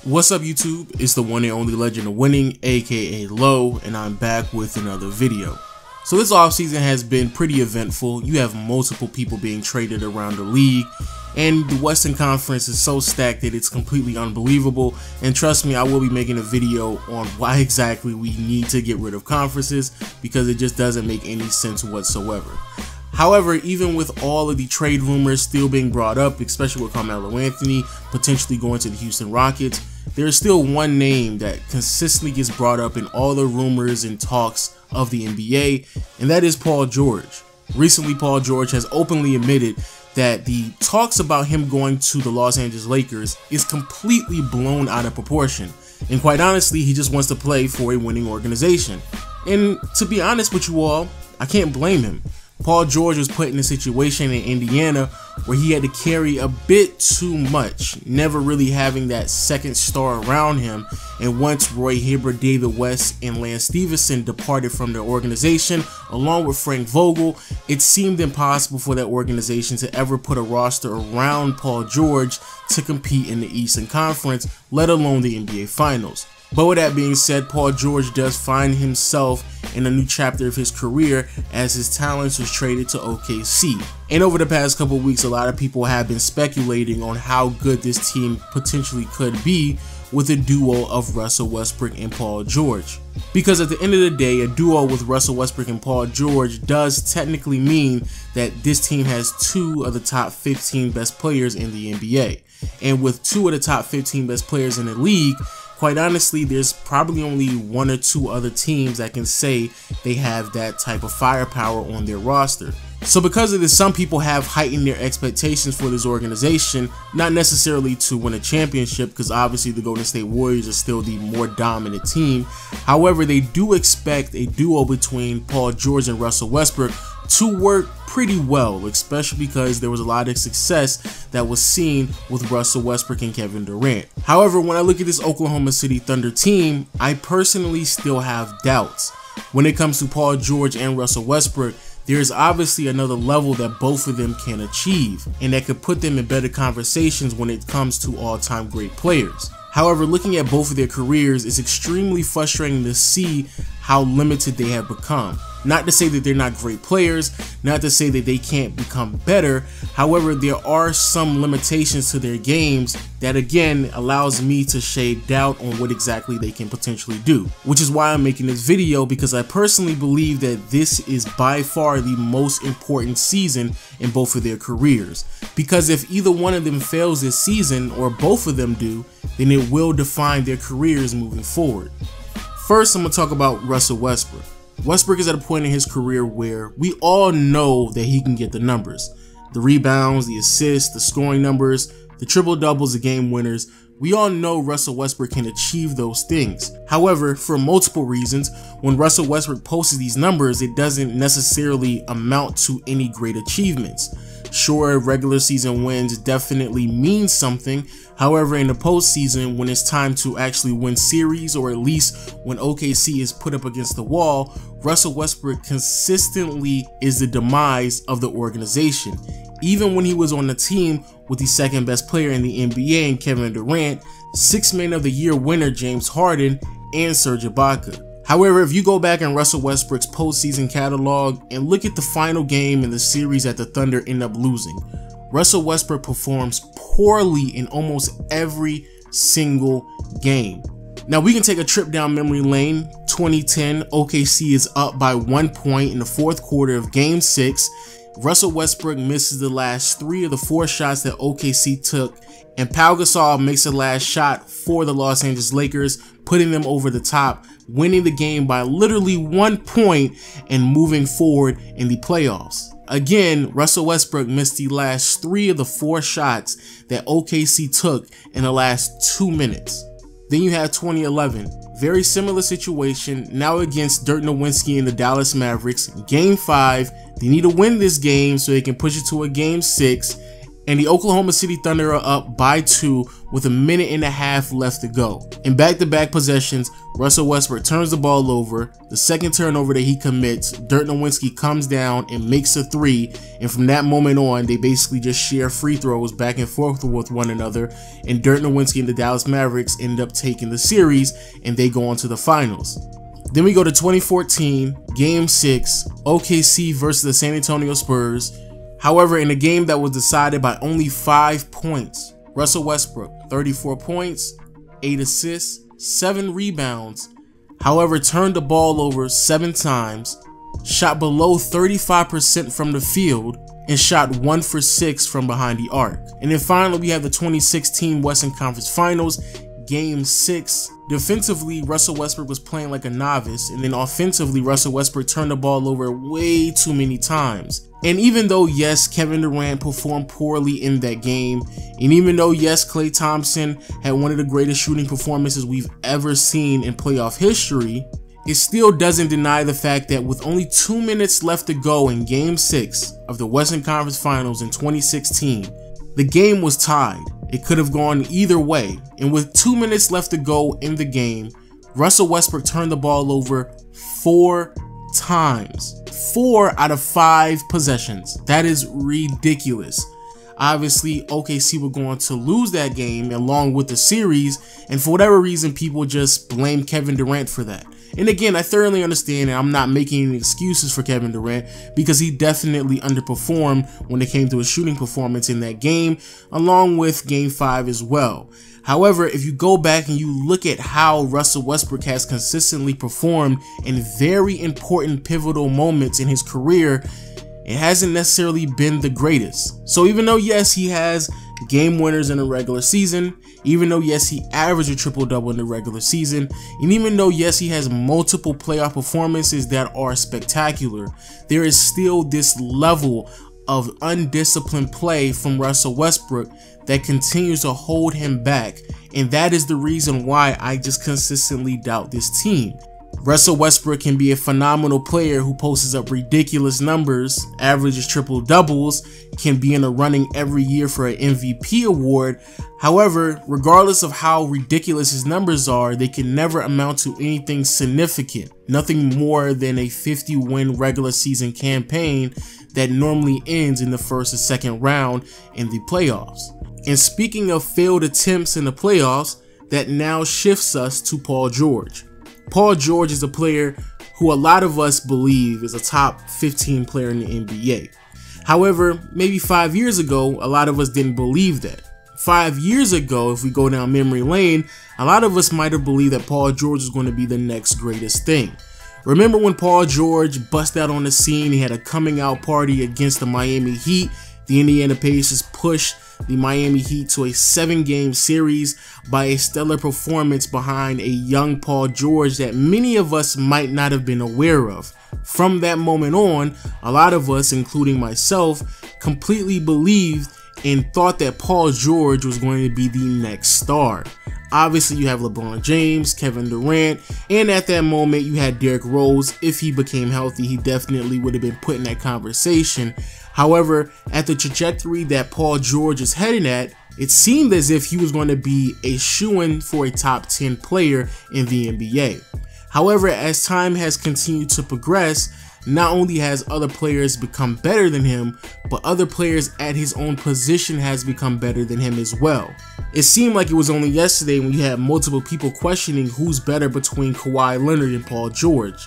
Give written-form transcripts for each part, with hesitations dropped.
What's up YouTube? It's the one and only legend of winning, aka Low, and I'm back with another video. So this offseason has been pretty eventful. You have multiple people being traded around the league, and the Western Conference is so stacked that it's completely unbelievable. And trust me, I will be making a video on why exactly we need to get rid of conferences, because it just doesn't make any sense whatsoever. However, even with all of the trade rumors still being brought up, especially with Carmelo Anthony potentially going to the Houston Rockets, there is still one name that consistently gets brought up in all the rumors and talks of the NBA, and that is Paul George. Recently, Paul George has openly admitted that the talks about him going to the Los Angeles Lakers is completely blown out of proportion. And quite honestly, he just wants to play for a winning organization. And to be honest with you all, I can't blame him. Paul George was put in a situation in Indiana where he had to carry a bit too much, never really having that second star around him. And once Roy Hibbert, David West, and Lance Stephenson departed from the organization, along with Frank Vogel, it seemed impossible for that organization to ever put a roster around Paul George to compete in the Eastern Conference, let alone the NBA Finals. But with that being said, Paul George does find himself in a new chapter of his career as his talents was traded to OKC. And over the past couple of weeks, a lot of people have been speculating on how good this team potentially could be with a duo of Russell Westbrook and Paul George. Because at the end of the day, a duo with Russell Westbrook and Paul George does technically mean that this team has two of the top 15 best players in the NBA. And with two of the top 15 best players in the league, quite honestly, there's probably only one or two other teams that can say they have that type of firepower on their roster. So because of this, some people have heightened their expectations for this organization, not necessarily to win a championship, because obviously the Golden State Warriors are still the more dominant team. However, they do expect a duo between Paul George and Russell Westbrook to work pretty well, especially because there was a lot of success that was seen with Russell Westbrook and Kevin Durant. However, when I look at this Oklahoma City Thunder team, I personally still have doubts. When it comes to Paul George and Russell Westbrook, there is obviously another level that both of them can achieve, and that could put them in better conversations when it comes to all-time great players. However, looking at both of their careers, it's extremely frustrating to see how limited they have become. Not to say that they're not great players, not to say that they can't become better. However, there are some limitations to their games that again allows me to shade doubt on what exactly they can potentially do. Which is why I'm making this video, because I personally believe that this is by far the most important season in both of their careers. Because if either one of them fails this season, or both of them do, then it will define their careers moving forward. First, I'm going to talk about Russell Westbrook. Westbrook is at a point in his career where we all know that he can get the numbers. The rebounds, the assists, the scoring numbers, the triple doubles, the game winners. We all know Russell Westbrook can achieve those things. However, for multiple reasons, when Russell Westbrook posts these numbers, it doesn't necessarily amount to any great achievements. Sure, regular season wins definitely mean something. However, in the postseason, when it's time to actually win series, or at least when OKC is put up against the wall, Russell Westbrook consistently is the demise of the organization. Even when he was on the team with the second best player in the NBA in Kevin Durant, Sixth Man of the Year winner James Harden, and Serge Ibaka. However, if you go back in Russell Westbrook's postseason catalog and look at the final game in the series that the Thunder end up losing, Russell Westbrook performs poorly in almost every single game. Now we can take a trip down memory lane. 2010, OKC is up by 1 point in the fourth quarter of Game 6. Russell Westbrook misses the last 3 of the 4 shots that OKC took, and Pau Gasol makes the last shot for the Los Angeles Lakers, putting them over the top, winning the game by literally 1 point and moving forward in the playoffs. Again, Russell Westbrook missed the last 3 of the 4 shots that OKC took in the last 2 minutes. Then you have 2011, very similar situation, now against Dirk Nowitzki and the Dallas Mavericks. Game 5, they need to win this game so they can push it to a Game 6, and the Oklahoma City Thunder are up by 2 with a minute and a half left to go. In back-to-back possessions, Russell Westbrook turns the ball over. The second turnover that he commits, Dirk Nowitzki comes down and makes a 3, and from that moment on, they basically just share free throws back and forth with one another, and Dirk Nowitzki and the Dallas Mavericks end up taking the series, and they go on to the finals. Then we go to 2014, Game 6, OKC versus the San Antonio Spurs. However, in a game that was decided by only 5 points, Russell Westbrook, 34 points, 8 assists, 7 rebounds, however, turned the ball over 7 times, shot below 35% from the field, and shot 1 for 6 from behind the arc. And then finally, we have the 2016 Western Conference Finals, Game 6. Defensively, Russell Westbrook was playing like a novice, and then offensively, Russell Westbrook turned the ball over way too many times. And even though, yes, Kevin Durant performed poorly in that game, and even though, yes, Klay Thompson had one of the greatest shooting performances we've ever seen in playoff history, it still doesn't deny the fact that with only 2 minutes left to go in Game 6 of the Western Conference Finals in 2016, the game was tied. It could have gone either way, and with 2 minutes left to go in the game, Russell Westbrook turned the ball over 4 times. 4 out of 5 possessions. That is ridiculous. Obviously, OKC were going to lose that game along with the series, and for whatever reason, people just blame Kevin Durant for that. And again, I thoroughly understand, and I'm not making any excuses for Kevin Durant, because he definitely underperformed when it came to his shooting performance in that game, along with Game 5 as well. However, if you go back and you look at how Russell Westbrook has consistently performed in very important pivotal moments in his career, it hasn't necessarily been the greatest. So even though, yes, he has game winners in the regular season, even though, yes, he averaged a triple-double in the regular season, and even though, yes, he has multiple playoff performances that are spectacular, there is still this level of undisciplined play from Russell Westbrook that continues to hold him back, and that is the reason why I just consistently doubt this team. Russell Westbrook can be a phenomenal player who posts up ridiculous numbers, averages triple doubles, can be in a running every year for an MVP award. However, regardless of how ridiculous his numbers are, they can never amount to anything significant. Nothing more than a 50-win regular season campaign that normally ends in the first or second round in the playoffs. And speaking of failed attempts in the playoffs, that now shifts us to Paul George. Paul George is a player who a lot of us believe is a top 15 player in the NBA. However, maybe 5 years ago, a lot of us didn't believe that. 5 years ago, if we go down memory lane, a lot of us might have believed that Paul George was going to be the next greatest thing. Remember when Paul George bust out on the scene? He had a coming out party against the Miami Heat. The Indiana Pacers pushed the Miami Heat to a 7-game series by a stellar performance behind a young Paul George that many of us might not have been aware of. From that moment on, a lot of us, including myself, completely believed and thought that Paul George was going to be the next star. Obviously, you have LeBron James, Kevin Durant, and at that moment, you had Derrick Rose. If he became healthy, he definitely would have been put in that conversation. However, at the trajectory that Paul George is heading at, it seemed as if he was going to be a shoo-in for a top 10 player in the NBA. However, as time has continued to progress, not only has other players become better than him, but other players at his own position has become better than him as well. It seemed like it was only yesterday when you had multiple people questioning who's better between Kawhi Leonard and Paul George.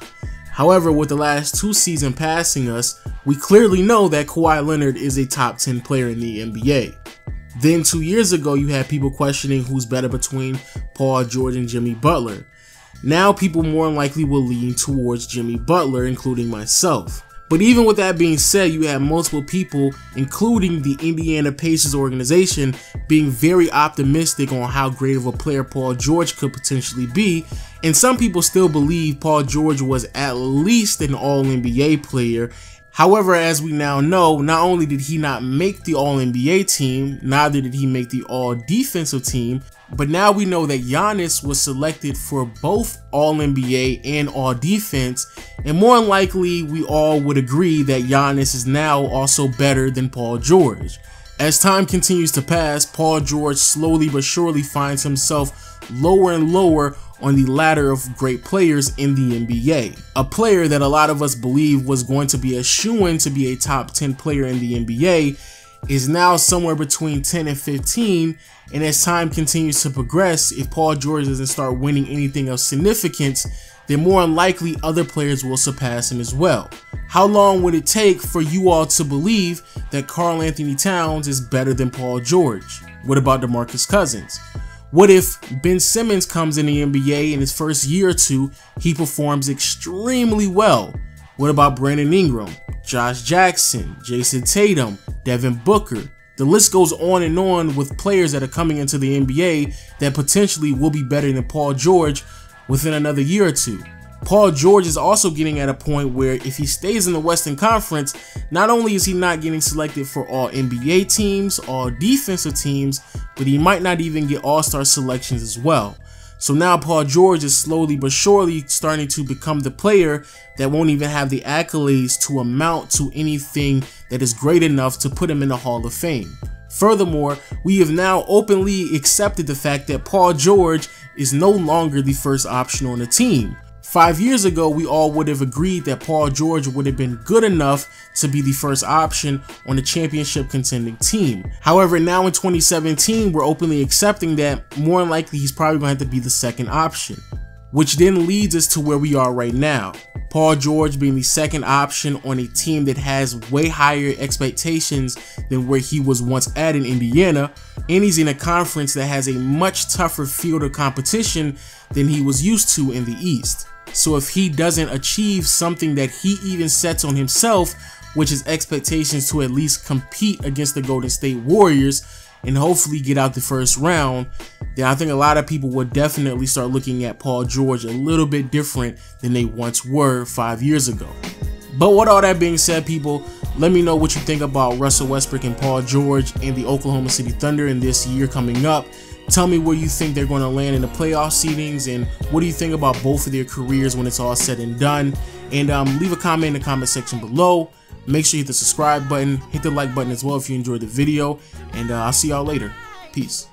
However, with the last 2 seasons passing us, we clearly know that Kawhi Leonard is a top 10 player in the NBA. Then 2 years ago, you had people questioning who's better between Paul George and Jimmy Butler. Now people more than likely will lean towards Jimmy Butler, including myself. But even with that being said, you have multiple people, including the Indiana Pacers organization, being very optimistic on how great of a player Paul George could potentially be, and some people still believe Paul George was at least an All-NBA player. However, as we now know, not only did he not make the All-NBA team, neither did he make the All-Defensive team, but now we know that Giannis was selected for both All-NBA and All-Defense, and more than likely we all would agree that Giannis is now also better than Paul George. As time continues to pass, Paul George slowly but surely finds himself lower and lower on the ladder of great players in the NBA. A player that a lot of us believe was going to be a shoo-in to be a top 10 player in the NBA is now somewhere between 10 and 15, and as time continues to progress, if Paul George doesn't start winning anything of significance, then more than likely other players will surpass him as well. How long would it take for you all to believe that Karl Anthony Towns is better than Paul George? What about DeMarcus Cousins? What if Ben Simmons comes in the NBA in his first year or two, he performs extremely well? What about Brandon Ingram, Josh Jackson, Jason Tatum, Devin Booker? The list goes on and on with players that are coming into the NBA that potentially will be better than Paul George within another year or two. Paul George is also getting at a point where if he stays in the Western Conference, not only is he not getting selected for all NBA teams, all defensive teams, but he might not even get all-star selections as well. So now Paul George is slowly but surely starting to become the player that won't even have the accolades to amount to anything that is great enough to put him in the Hall of Fame. Furthermore, we have now openly accepted the fact that Paul George is no longer the first option on the team. 5 years ago, we all would have agreed that Paul George would have been good enough to be the first option on a championship contending team. However, now in 2017, we're openly accepting that more than likely he's probably going to have to be the second option, which then leads us to where we are right now. Paul George being the second option on a team that has way higher expectations than where he was once at in Indiana, and he's in a conference that has a much tougher field of competition than he was used to in the East. So if he doesn't achieve something that he even sets on himself, which is expectations to at least compete against the Golden State Warriors and hopefully get out the first round, then I think a lot of people will definitely start looking at Paul George a little bit different than they once were 5 years ago. But with all that being said, people, let me know what you think about Russell Westbrook and Paul George and the Oklahoma City Thunder in this year coming up. Tell me where you think they're going to land in the playoff seedings, and what do you think about both of their careers when it's all said and done. And leave a comment in the comment section below. Make sure you hit the subscribe button, hit the like button as well if you enjoyed the video, and I'll see y'all later. Peace.